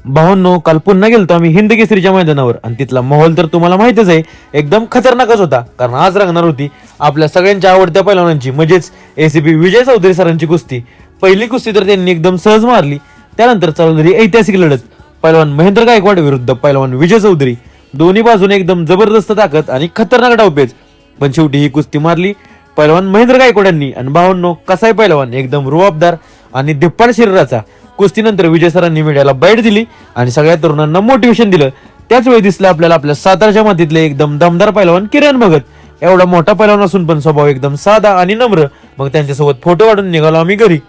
भावांनो, काल पुन्हा गेलतो आम्ही हिंद केसरीच्या मैदानावर आणि तिथला माहोल तर तुम्हाला माहितच आहे, एकदम खतरनाकच होता. कारण आज रंगणार होती आपल्या सगळ्यांच्या आवडत्या पैलवानांची म्हणजेच एसीपी विजय चौधरी सरांची कुस्ती. पहिली कुस्ती तर त्यांनी एकदम सहज मारली. त्यानंतर चालू झाली ऐतिहासिक लढत, पैलवान महेंद्र गायकवाड विरुद्ध पैलवान विजय चौधरी. दोन्ही बाजूने एकदम जबरदस्त ताकद आणि खतरनाक डावपेच. पण शेवटी ही कुस्ती मारली पैलवान महेंद्र गायकवाड यांनी. आणि भावांनो, कसाय पैलवान एकदम रुबाबदार आणि धिप्पाड शरीराचा. कुस्तीनंतर विजय सरांनी मीडियाला बाईट दिली आणि सगळ्या तरुणांना मोटिवेशन दिलं. त्याच वेळी दिसलं आपल्याला आपल्या सातारच्या मातीतले एकदम दमदार पैलवान किरण भगत. एवढा मोठा पैलवान असून पण स्वभाव एकदम साधा आणि नम्र. मग त्यांच्यासोबत फोटो काढून निघालो आम्ही घरी.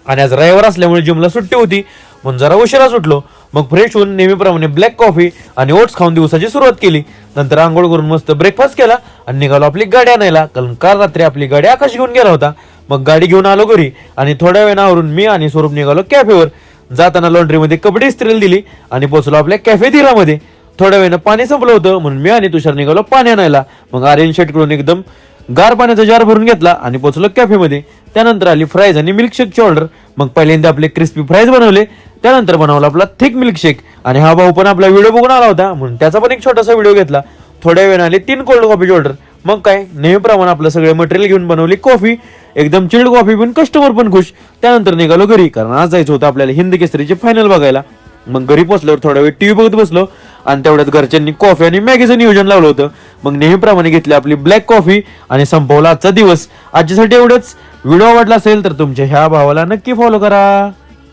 आणि आज रविवार असल्यामुळे जिमला सुट्टी होती म्हणून जरा उशिरा सुटलो. मग फ्रेश होऊन नेहमीप्रमाणे ब्लॅक कॉफी आणि ओट्स खाऊन दिवसाची सुरुवात केली. नंतर आंघोळ करून मस्त ब्रेकफास्ट केला आणि निघालो आपली गाडी आणायला, कारण काल रात्री आपली गाडी आकाश घेऊन गेला होता. मग गाडी घेऊन आलो घरी आणि थोड्या वेळावरून मी आणि स्वरूप निघालो कॅफेवर. जाताना लॉन्ड्रीमध्ये कपडे इस्त्रीला दिली आणि पोहोचलो आपल्या कॅफे धीरामध्ये. थोड्या वेळानं पाणी संपलं होतं म्हणून मी आणि तुषार निघालो पाणी आणायला. मग आर्यन शेटकडून एकदम गार पाण्याचा जार भरून घेतला आणि पोहोचलो कॅफेमध्ये. त्यानंतर आली फ्राईज आणि मिल्कशेकची ऑर्डर. मग पहिल्यांदा आपले क्रिस्पी फ्राईज बनवले, त्यानंतर बनवला आपला थिक मिल्कशेक. आणि हा भाऊ पण आपला व्हिडिओ बघून आला होता म्हणून त्याचा पण एक छोटासा व्हिडिओ घेतला. थोड्या वेळाने आले 3 कोल्ड कॉफीची ऑर्डर. मग काय नेहमीप्रमाणे आपलं सगळे मटेरियल घेऊन बनवली कॉफी. एकदम चिल्ड कॉफी, पण कस्टमर पण खुश. त्यानंतर निघालो घरी, कारण आज जायचं होतं आपल्याला हिंद केसरीचे फायनल बघायला. मग घरी पोहोचल्यावर थोडा वेळ टीव्ही बघत बसलो आणि तेवढ्यात घरच्यांनी कॉफी आणि मॅगीचं नियोजन लावलं होतं. मग नेहमीप्रमाणे घेतली आपली ब्लॅक कॉफी आणि संपवला आजचा दिवस. आजच्यासाठी एवढंच. व्हिडिओ आवडला असेल तर तुमच्या ह्या भावाला नक्की फॉलो करा.